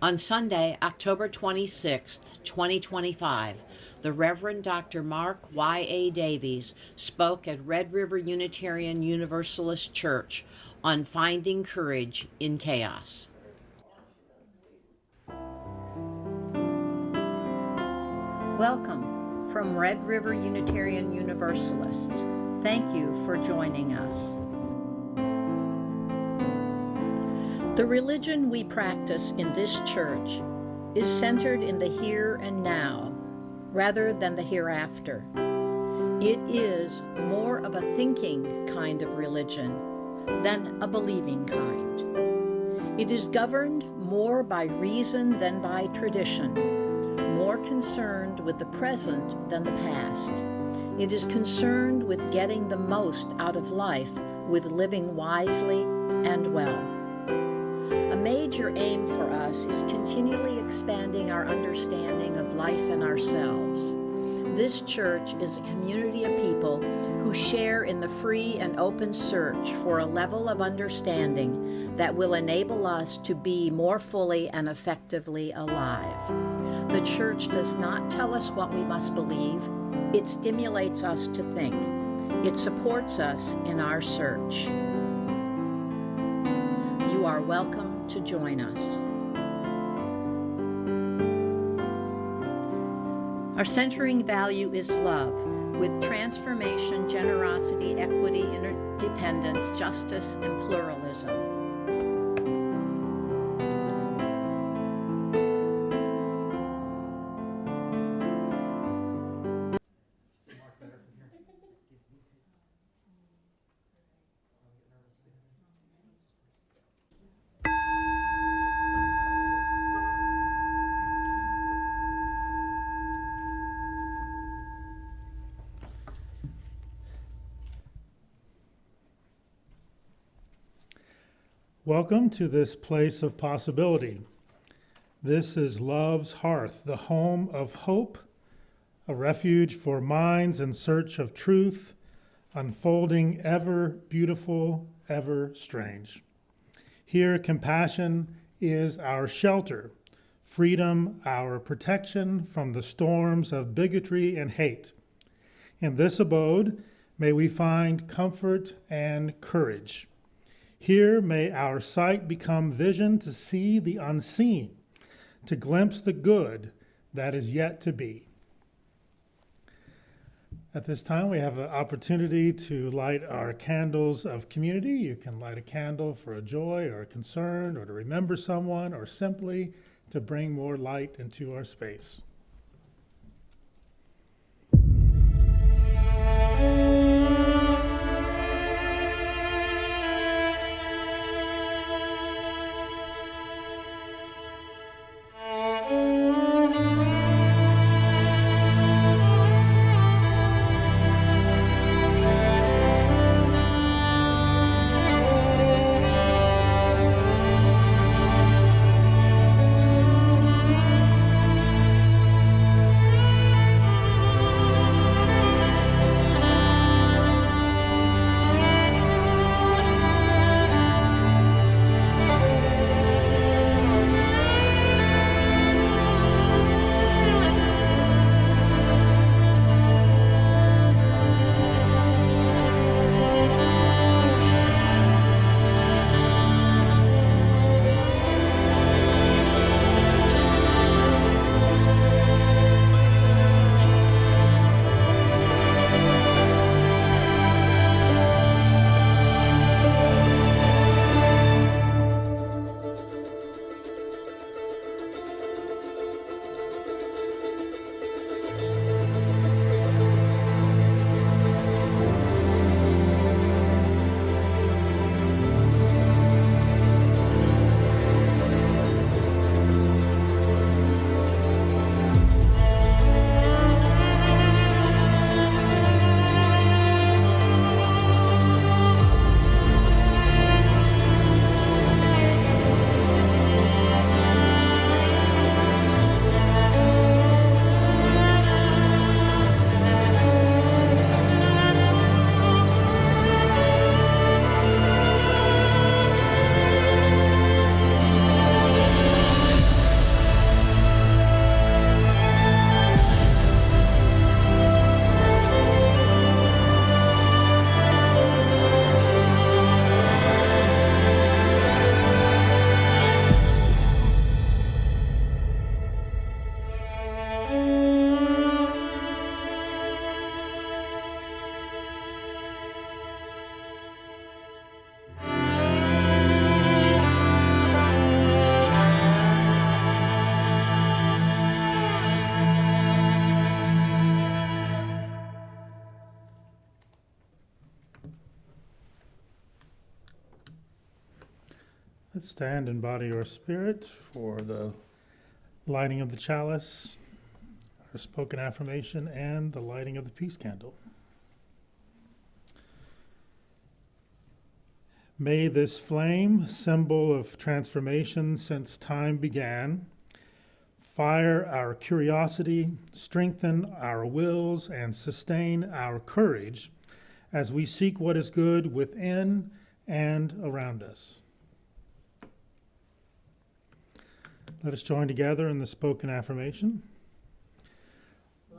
On Sunday, October 26, 2025, the Reverend Dr. Mark Y.A. Davies spoke at Red River Unitarian Universalist Church on finding courage in chaos. Welcome from Red River Unitarian Universalist. Thank you for joining us. The religion we practice in this church is centered in the here and now, rather than the hereafter. It is more of a thinking kind of religion than a believing kind. It is governed more by reason than by tradition, more concerned with the present than the past. It is concerned with getting the most out of life, with living wisely and well. A major aim for us is continually expanding our understanding of life and ourselves. This church is a community of people who share in the free and open search for a level of understanding that will enable us to be more fully and effectively alive. The church does not tell us what we must believe. It stimulates us to think. It supports us in our search. You are welcome to join us. Our centering value is love, with transformation, generosity, equity, interdependence, justice, and pluralism. Welcome to this place of possibility. This is Love's Hearth, the home of hope, a refuge for minds in search of truth, unfolding ever beautiful, ever strange. Here, compassion is our shelter, freedom our protection from the storms of bigotry and hate. In this abode, may we find comfort and courage. Here may our sight become vision to see the unseen, to glimpse the good that is yet to be. At this time, we have an opportunity to light our candles of community. You can light a candle for a joy or a concern or to remember someone or simply to bring more light into our space. Let's stand in body or spirit for the lighting of the chalice, our spoken affirmation, and the lighting of the peace candle. May this flame, symbol of transformation since time began, fire our curiosity, strengthen our wills, and sustain our courage as we seek what is good within and around us. Let us join together in the spoken affirmation.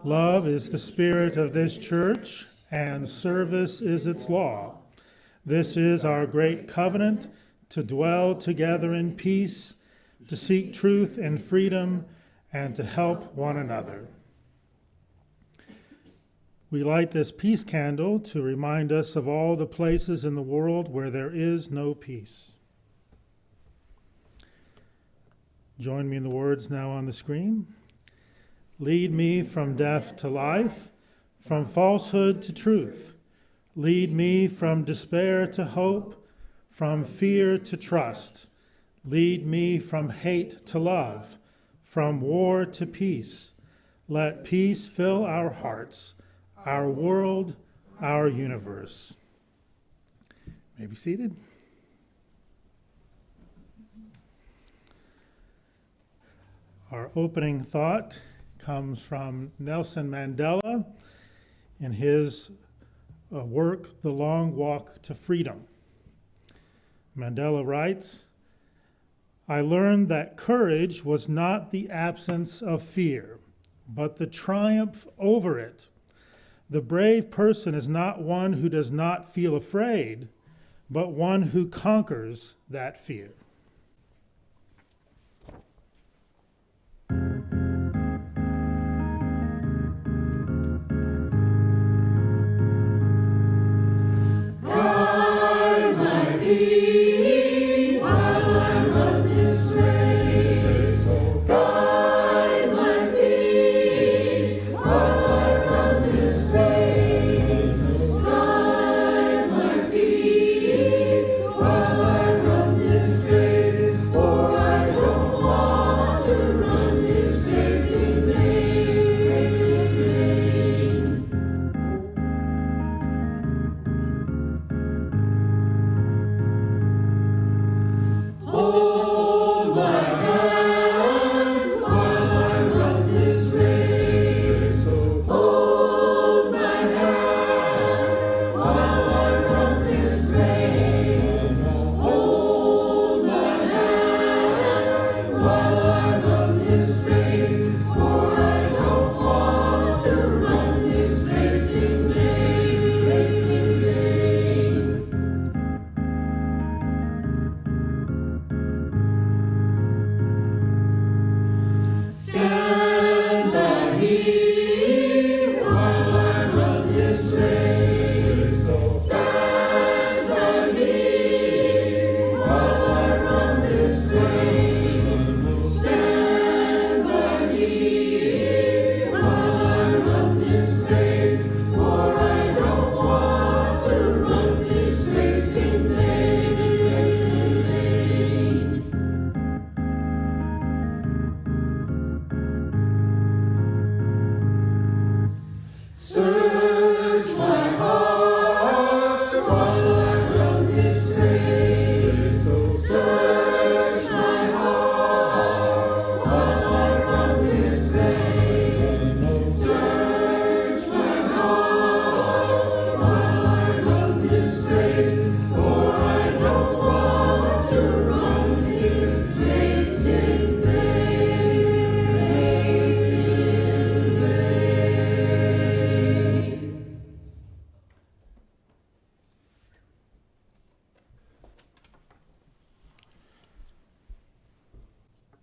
Love is the spirit of this church, and service is its law. This is our great covenant, to dwell together in peace, to seek truth and freedom, and to help one another. We light this peace candle to remind us of all the places in the world where there is no peace. Join me in the words now on the screen. Lead me from death to life, from falsehood to truth. Lead me from despair to hope, from fear to trust. Lead me from hate to love, from war to peace. Let peace fill our hearts, our world, our universe. You may be seated. Our opening thought comes from Nelson Mandela in his work, The Long Walk to Freedom. Mandela writes, "I learned that courage was not the absence of fear, but the triumph over it. The brave person is not one who does not feel afraid, but one who conquers that fear."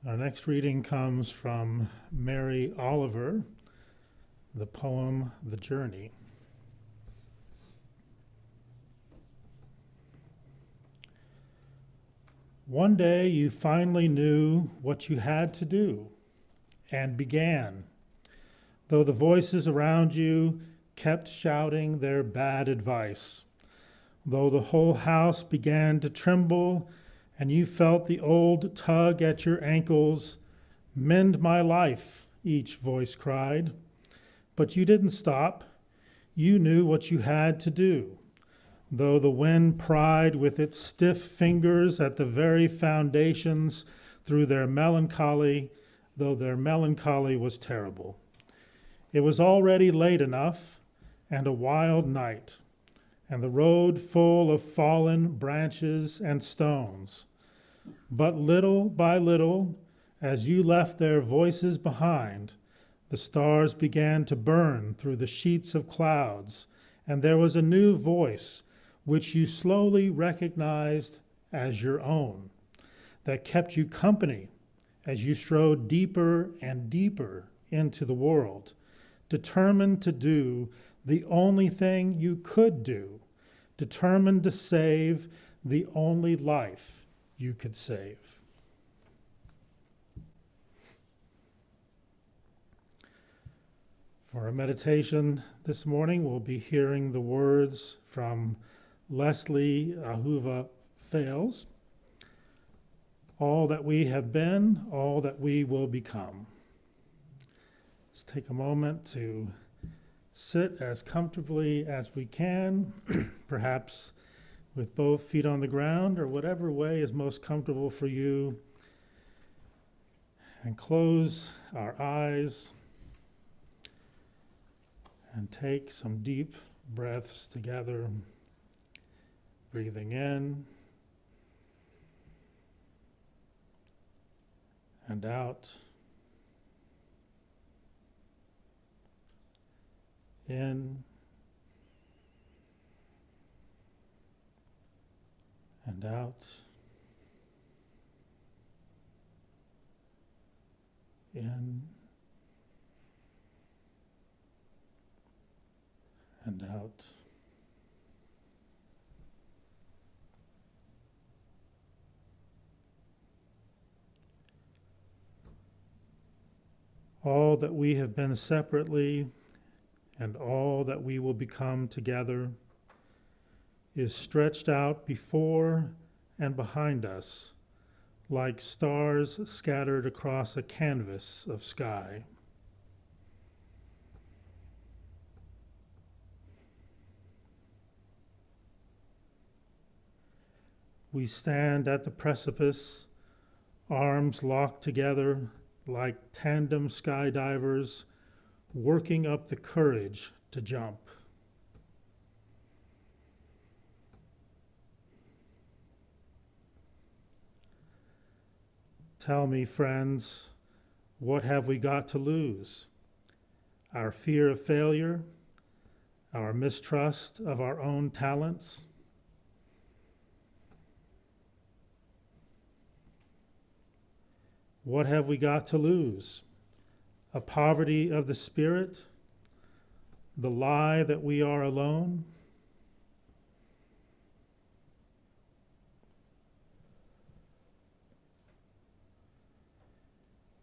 Our next reading comes from Mary Oliver, the poem The Journey. One day you finally knew what you had to do and began, though the voices around you kept shouting their bad advice, though the whole house began to tremble and you felt the old tug at your ankles. "Mend my life," each voice cried. But you didn't stop. You knew what you had to do. Though the wind pried with its stiff fingers at the very foundations though their melancholy was terrible. It was already late enough, and a wild night, and the road full of fallen branches and stones. But little by little, as you left their voices behind, the stars began to burn through the sheets of clouds, and there was a new voice which you slowly recognized as your own, that kept you company as you strode deeper and deeper into the world, determined to do the only thing you could do, determined to save the only life you could save. For our meditation this morning, we'll be hearing the words from Leslie Ahuva Fales, "All that we have been, all that we will become." Let's take a moment to sit as comfortably as we can, perhaps with both feet on the ground or whatever way is most comfortable for you, and close our eyes and take some deep breaths together, breathing in and out, in and out, in and out. All that we have been separately and all that we will become together is stretched out before and behind us like stars scattered across a canvas of sky. We stand at the precipice, arms locked together like tandem skydivers, working up the courage to jump. Tell me, friends, what have we got to lose? Our fear of failure, our mistrust of our own talents? What have we got to lose? A poverty of the spirit? The lie that we are alone?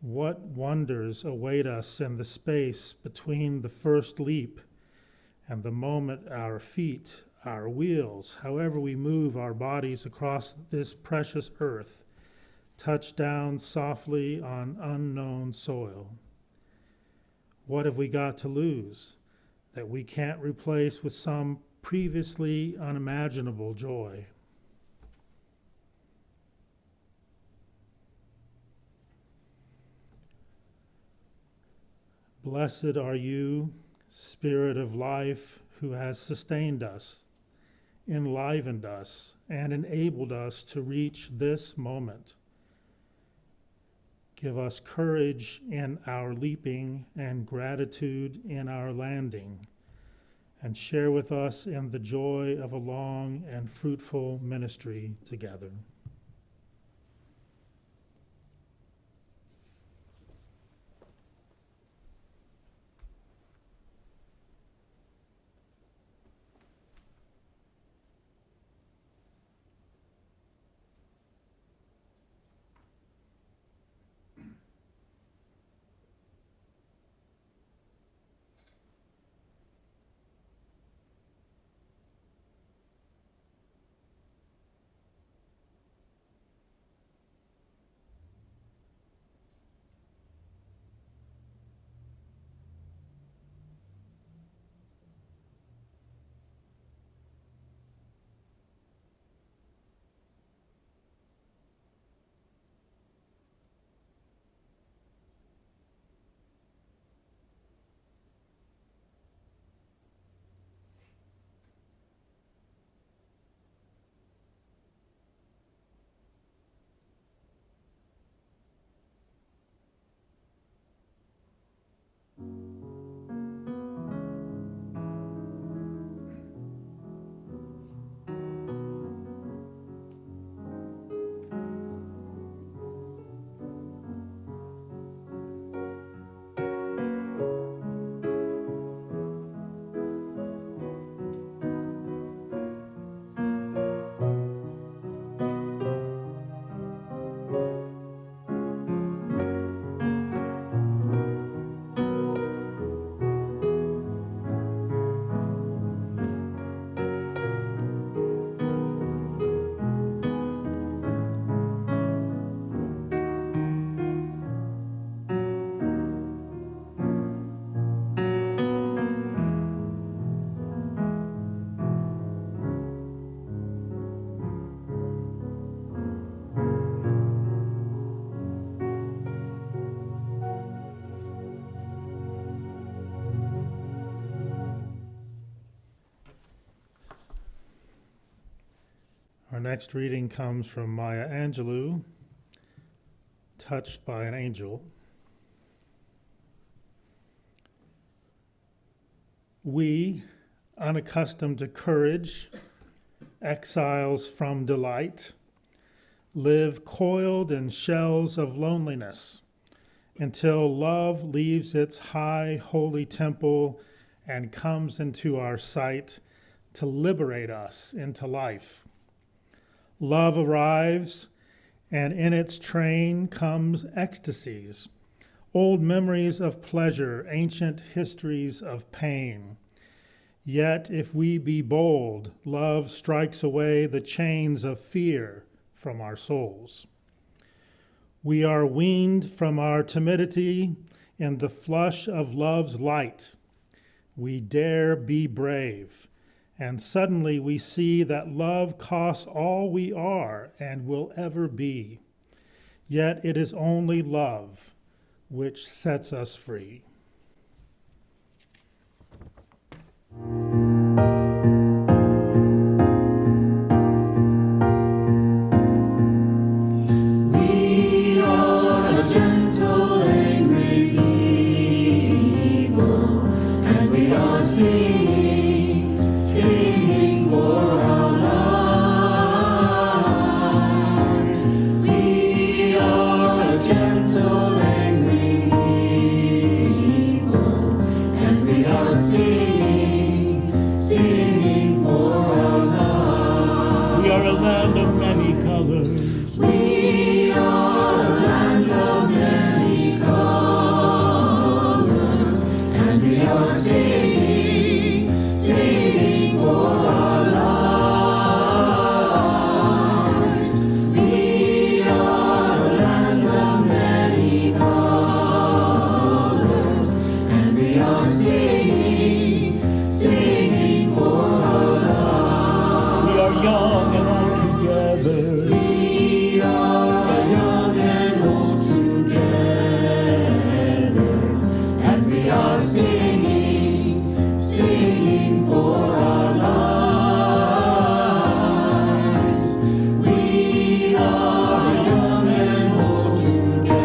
What wonders await us in the space between the first leap and the moment our feet, our wheels, however we move our bodies across this precious earth, touch down softly on unknown soil? What have we got to lose that we can't replace with some previously unimaginable joy? Blessed are you, Spirit of life, who has sustained us, enlivened us, and enabled us to reach this moment. Give us courage in our leaping and gratitude in our landing, and share with us in the joy of a long and fruitful ministry together. next reading comes from Maya Angelou, Touched by an Angel. We, unaccustomed to courage, exiles from delight, live coiled in shells of loneliness until love leaves its high, holy temple and comes into our sight to liberate us into life. Love arrives, and in its train comes ecstasies, old memories of pleasure, ancient histories of pain. Yet if we be bold, love strikes away the chains of fear from our souls. We are weaned from our timidity in the flush of love's light. We dare be brave, and suddenly we see that love costs all we are and will ever be. Yet it is only love which sets us free. We are a gentle, angry people, and we are singing for our lives. We are a gentle, angry people, and we are singing for our lives. We are a land of many colors. We are a land of many colors, and we are singing for our lives. We are a land of many colors, and we are singing for our lives. We are young and old together. We are young and old together, and we are singing for our lives. We are young and old together,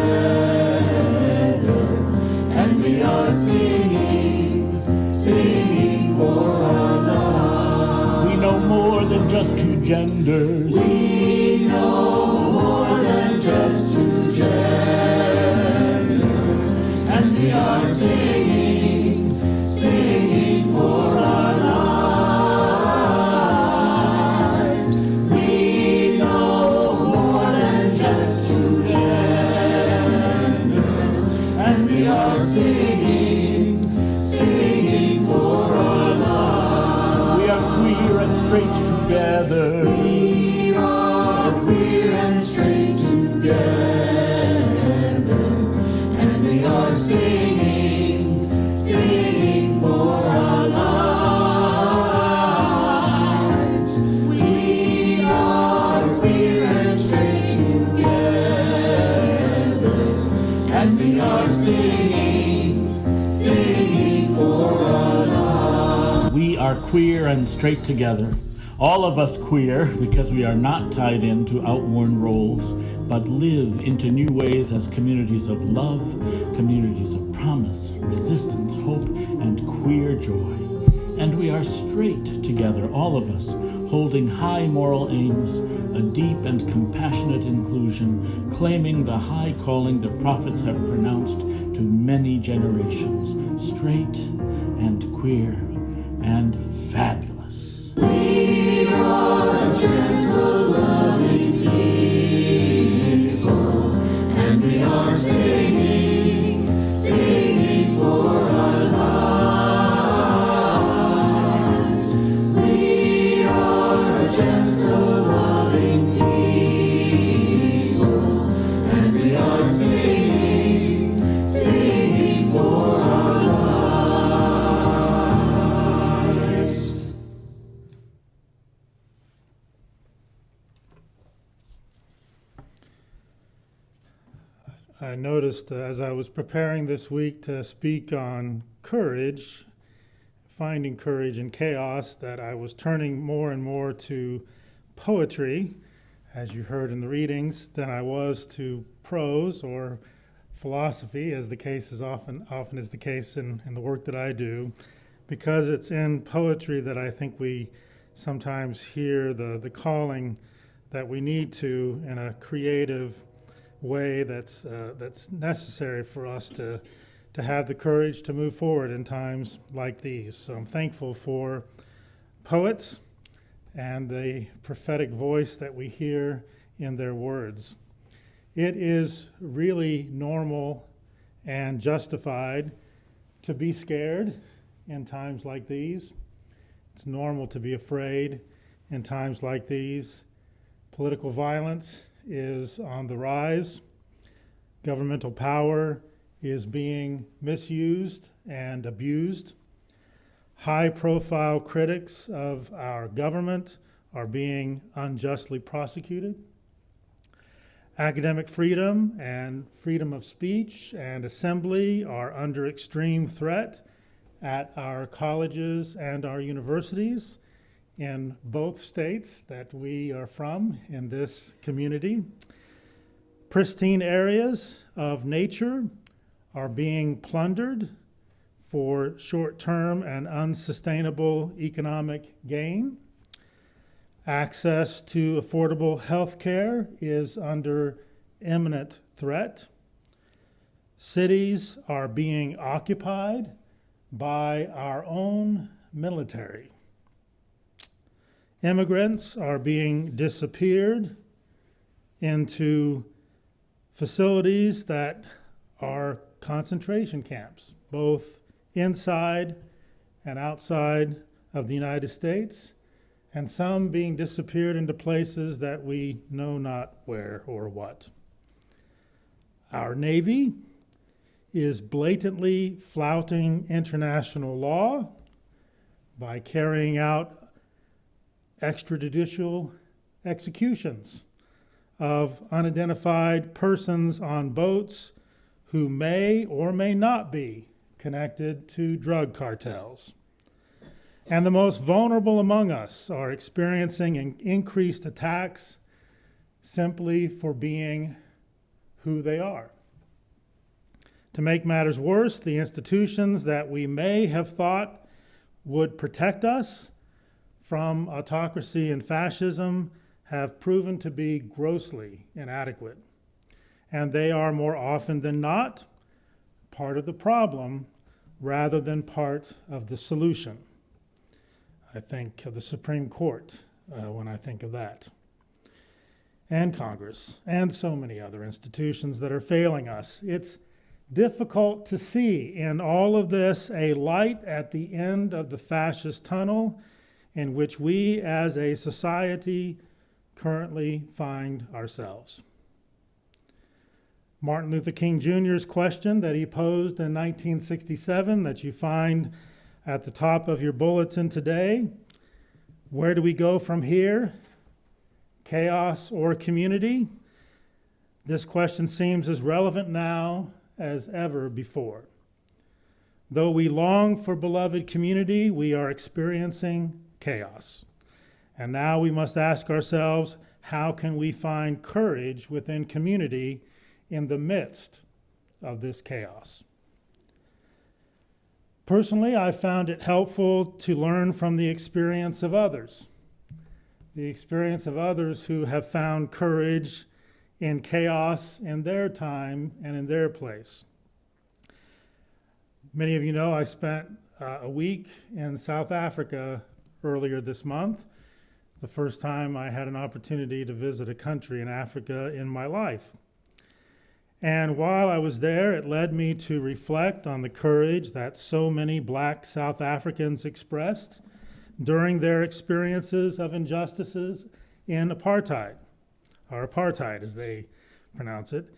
and we are singing for our lives. We know more than just two genders. We know more than just two genders, and we are singing for our lives. We know more than just two genders, and we are singing for our lives. We are queer and straight together. We are queer and straight together, and we are singing for our lives. We are queer and straight together, and we are singing for our lives. We are queer and straight together. All of us queer because we are not tied into outworn roles, but live into new ways as communities of love, communities of promise, resistance, hope, and queer joy. And we are straight together, all of us, holding high moral aims, a deep and compassionate inclusion, claiming the high calling the prophets have pronounced to many generations, straight and queer and fabulous. We are gentle, loving people, and we are singing for our lives. We are gentle, loving people, and we are singing for our lives. I noticed as I was preparing this week to speak on courage, finding courage in chaos, that I was turning more and more to poetry, as you heard in the readings, than I was to prose or philosophy, as the case is often is the case in the work that I do, because it's in poetry that I think we sometimes hear the calling that we need to, in a creative way that's necessary for us to have the courage to move forward in times like these. So I'm thankful for poets and the prophetic voice that we hear in their words. It is really normal and justified to be scared in times like these. It's normal to be afraid in times like these. Political violence is on the rise. Governmental power is being misused and abused. High-profile critics of our government are being unjustly prosecuted. Academic freedom and freedom of speech and assembly are under extreme threat at our colleges and our universities in both states that we are from in this community. Pristine areas of nature are being plundered for short-term and unsustainable economic gain. Access to affordable health care is under imminent threat. Cities are being occupied by our own military. Immigrants are being disappeared into facilities that are concentration camps, both inside and outside of the United States, and some being disappeared into places that we know not where or what. Our Navy is blatantly flouting international law by carrying out extrajudicial executions of unidentified persons on boats who may or may not be connected to drug cartels. And the most vulnerable among us are experiencing increased attacks simply for being who they are. To make matters worse, the institutions that we may have thought would protect us from autocracy and fascism have proven to be grossly inadequate. And they are more often than not part of the problem rather than part of the solution. I think of the Supreme Court when I think of that, and Congress, and so many other institutions that are failing us. It's difficult to see in all of this a light at the end of the fascist tunnel in which we as a society currently find ourselves. Martin Luther King Jr.'s question that he posed in 1967 that you find at the top of your bulletin today, where do we go from here? Chaos or community? This question seems as relevant now as ever before. Though we long for beloved community, we are experiencing chaos. And now we must ask ourselves, how can we find courage within community in the midst of this chaos? Personally, I found it helpful to learn from the experience of others who have found courage in chaos in their time and in their place. Many of you know I spent a week in South Africa earlier this month. The first time I had an opportunity to visit a country in Africa in my life. And while I was there, it led me to reflect on the courage that so many Black South Africans expressed during their experiences of injustices in apartheid, or apartheid as they pronounce it.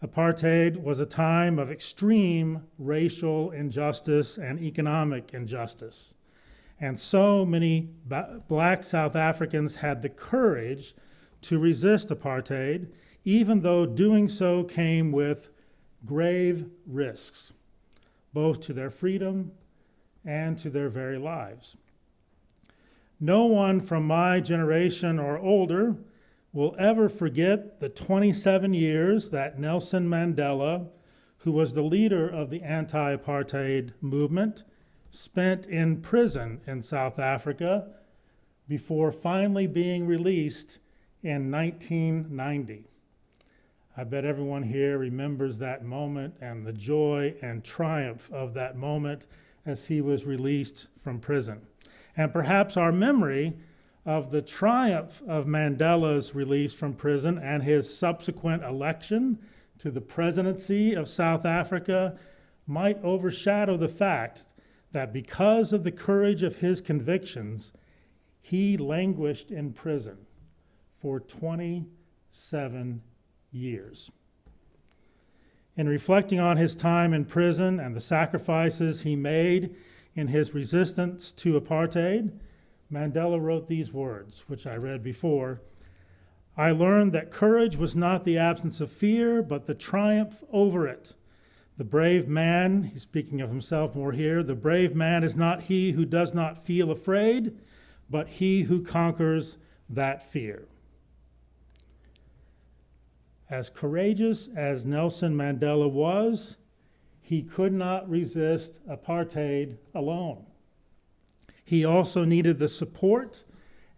Apartheid was a time of extreme racial injustice and economic injustice. And so many Black South Africans had the courage to resist apartheid, even though doing so came with grave risks, both to their freedom and to their very lives. No one from my generation or older will ever forget the 27 years that Nelson Mandela, who was the leader of the anti-apartheid movement, spent in prison in South Africa before finally being released in 1990. I bet everyone here remembers that moment and the joy and triumph of that moment as he was released from prison. And perhaps our memory of the triumph of Mandela's release from prison and his subsequent election to the presidency of South Africa might overshadow the fact that because of the courage of his convictions, he languished in prison for 27 years. In reflecting on his time in prison and the sacrifices he made in his resistance to apartheid, Mandela wrote these words, which I read before. I learned that courage was not the absence of fear, but the triumph over it. The brave man, he's speaking of himself more here, the brave man is not he who does not feel afraid, but he who conquers that fear. As courageous as Nelson Mandela was, he could not resist apartheid alone. He also needed the support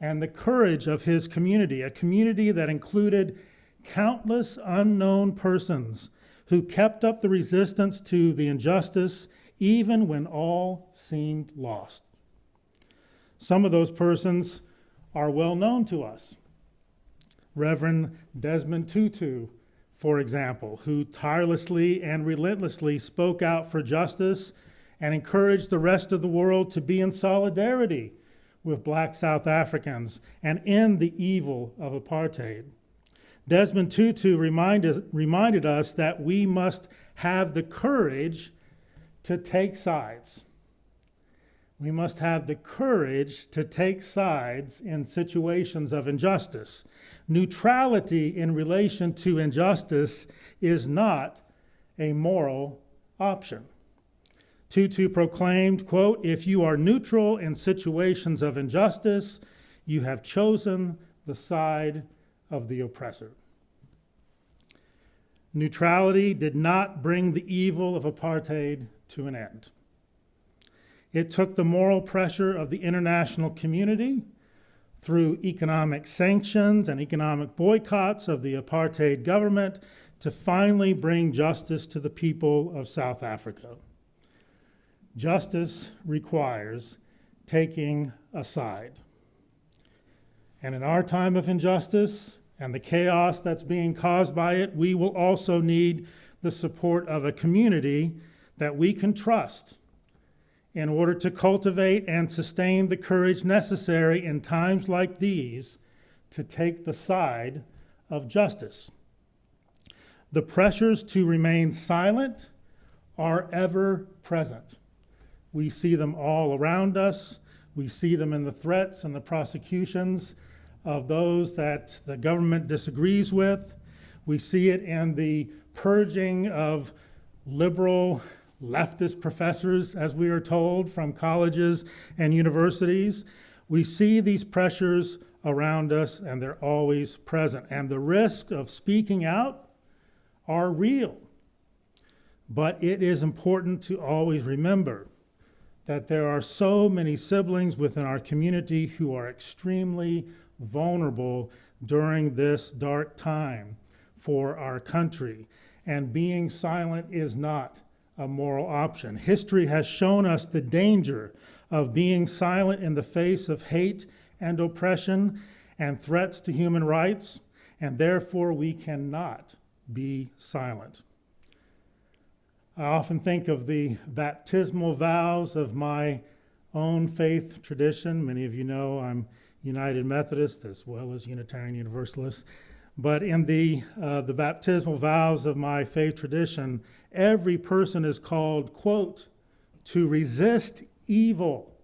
and the courage of his community, a community that included countless unknown persons who kept up the resistance to the injustice even when all seemed lost. Some of those persons are well known to us. Reverend Desmond Tutu, for example, who tirelessly and relentlessly spoke out for justice and encouraged the rest of the world to be in solidarity with Black South Africans and end the evil of apartheid. Desmond Tutu reminded us that we must have the courage to take sides. We must have the courage to take sides in situations of injustice. Neutrality in relation to injustice is not a moral option. Tutu proclaimed, quote, if you are neutral in situations of injustice, you have chosen the side of the oppressor. Neutrality did not bring the evil of apartheid to an end. It took the moral pressure of the international community through economic sanctions and economic boycotts of the apartheid government to finally bring justice to the people of South Africa. Justice requires taking a side. And in our time of injustice and the chaos that's being caused by it, we will also need the support of a community that we can trust in order to cultivate and sustain the courage necessary in times like these to take the side of justice. The pressures to remain silent are ever present. We see them all around us. We see them in the threats and the prosecutions of those that the government disagrees with. We see it in the purging of liberal leftist professors, as we are told, from colleges and universities. We see these pressures around us, and they're always present. And the risk of speaking out are real. But it is important to always remember that there are so many siblings within our community who are extremely vulnerable during this dark time for our country. And being silent is not a moral option. History has shown us the danger of being silent in the face of hate and oppression and threats to human rights, and therefore we cannot be silent. I often think of the baptismal vows of my own faith tradition. Many of you know I'm United Methodist as well as Unitarian Universalist. But in the baptismal vows of my faith tradition, every person is called, quote, to resist evil,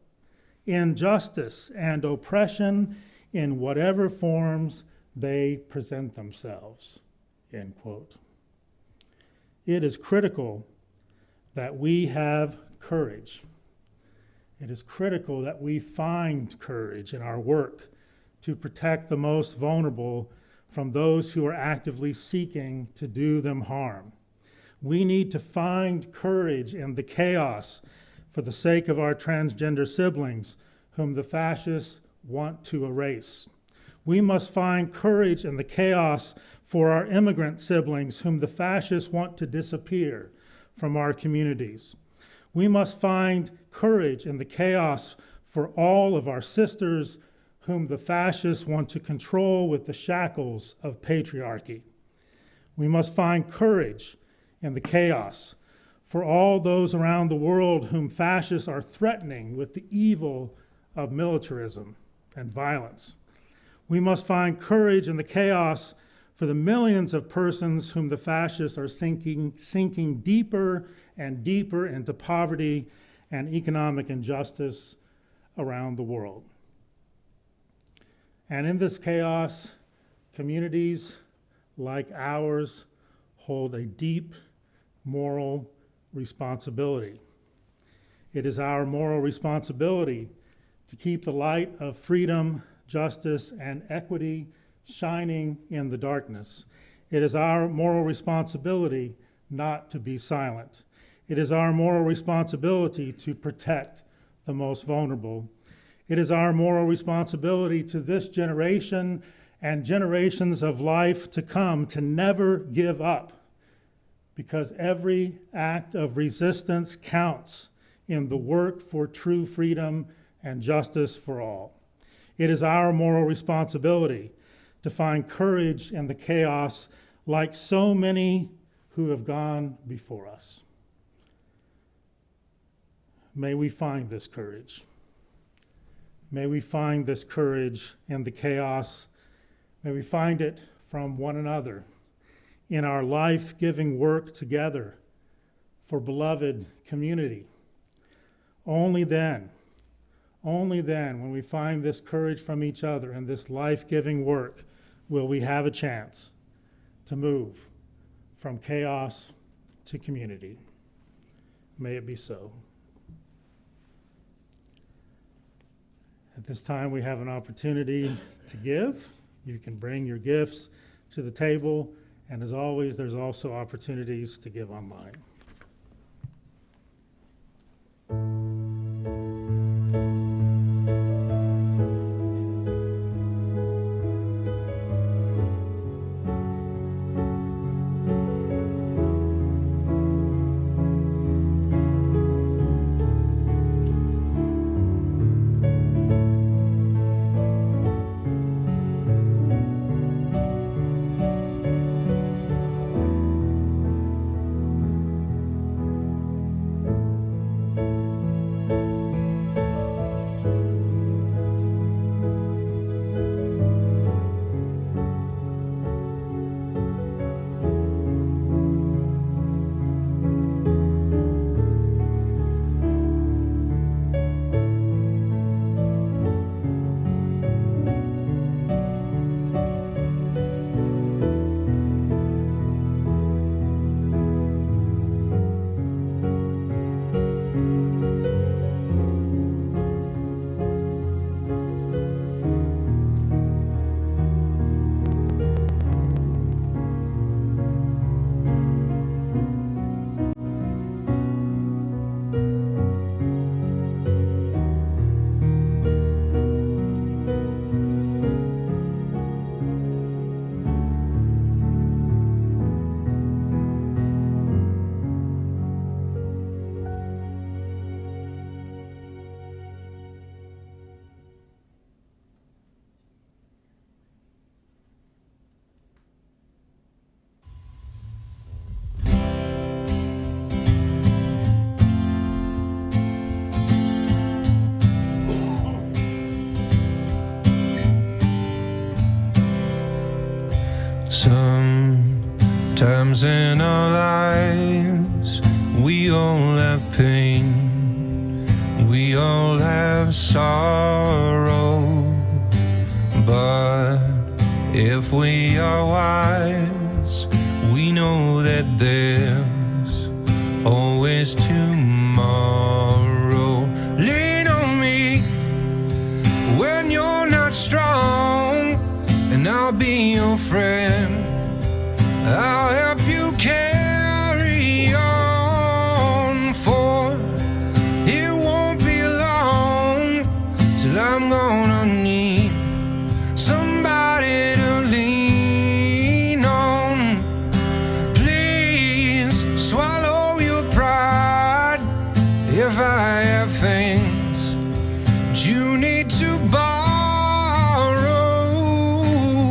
injustice, and oppression in whatever forms they present themselves, end quote. It is critical that we have courage It is critical that we find courage in our work to protect the most vulnerable from those who are actively seeking to do them harm. We need to find courage in the chaos for the sake of our transgender siblings, whom the fascists want to erase. We must find courage in the chaos for our immigrant siblings, whom the fascists want to disappear from our communities. We must find courage in the chaos for all of our sisters, whom the fascists want to control with the shackles of patriarchy. We must find courage in the chaos for all those around the world whom fascists are threatening with the evil of militarism and violence. We must find courage in the chaos for the millions of persons whom the fascists are sinking deeper and deeper into poverty and economic injustice around the world. And in this chaos, communities like ours hold a deep moral responsibility. It is our moral responsibility to keep the light of freedom, justice, and equity shining in the darkness. It is our moral responsibility not to be silent. It is our moral responsibility to protect the most vulnerable. It is our moral responsibility to this generation and generations of life to come to never give up, because every act of resistance counts in the work for true freedom and justice for all. It is our moral responsibility to find courage in the chaos like so many who have gone before us. May we find this courage. May we find this courage in the chaos. May we find it from one another in our life-giving work together for beloved community. Only then, when we find this courage from each other and this life-giving work, will we have a chance to move from chaos to community. May it be so. At this time, we have an opportunity to give. You can bring your gifts to the table, and as always, there's also opportunities to give online. Sometimes in our lives, we all have pain, we all have sorrow, but if we are wise, we know that there's always tomorrow. Lean on friend. I'll help you carry on, for it won't be long till I'm gonna need somebody to lean on. Please swallow your pride if I have things that you need to borrow,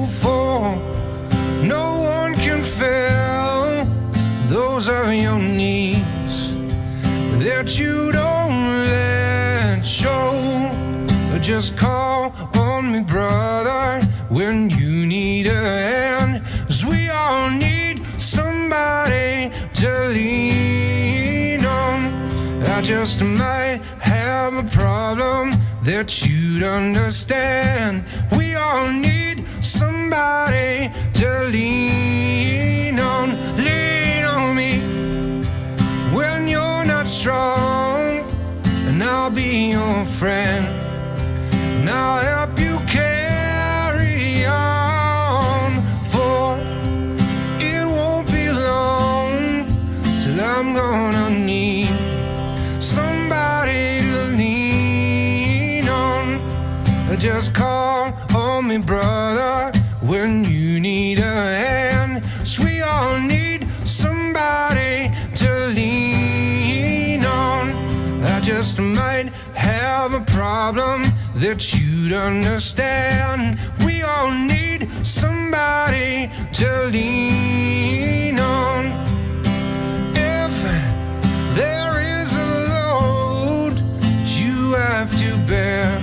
for no one can fill those of your needs that you don't let show. Just call on me, brother, when you need a hand, 'cause we all need somebody to lean on. I just might have a problem that you'd understand. We all need somebody to lean on. Lean on me when you're not strong, and I'll be your friend, and I'll help you carry on, for it won't be long till I'm gonna need somebody to lean on. Just call on me, brother, when you need a hand. 'Cause we all need somebody to lean on. I just might have a problem that you'd understand. We all need somebody to lean on. If there is a load you have to bear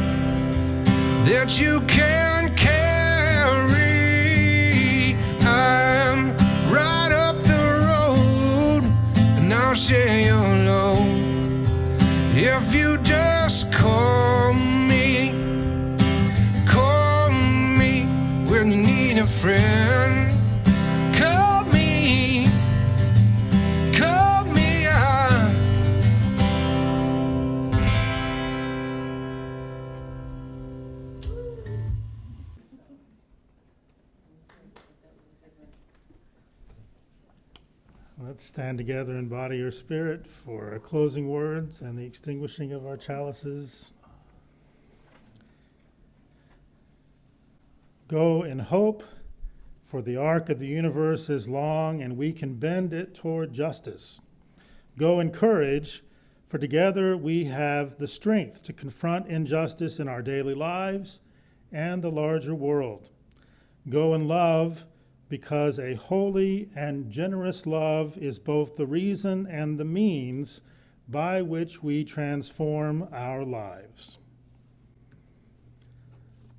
that you can't carry, I'm right up the road and I'll share your load. If you just call me when you need a friend. Call me out. Let's stand together in body or spirit for our closing words and the extinguishing of our chalices. Go in hope, for the arc of the universe is long and we can bend it toward justice. Go in courage, for together we have the strength to confront injustice in our daily lives and the larger world. Go in love, because a holy and generous love is both the reason and the means by which we transform our lives.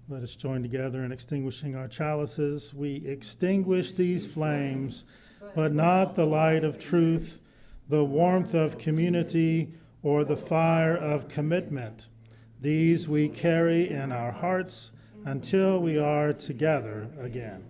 Let us join together in extinguishing our chalices. We extinguish these flames, but not the light of truth, the warmth of community, or the fire of commitment. These we carry in our hearts until we are together again.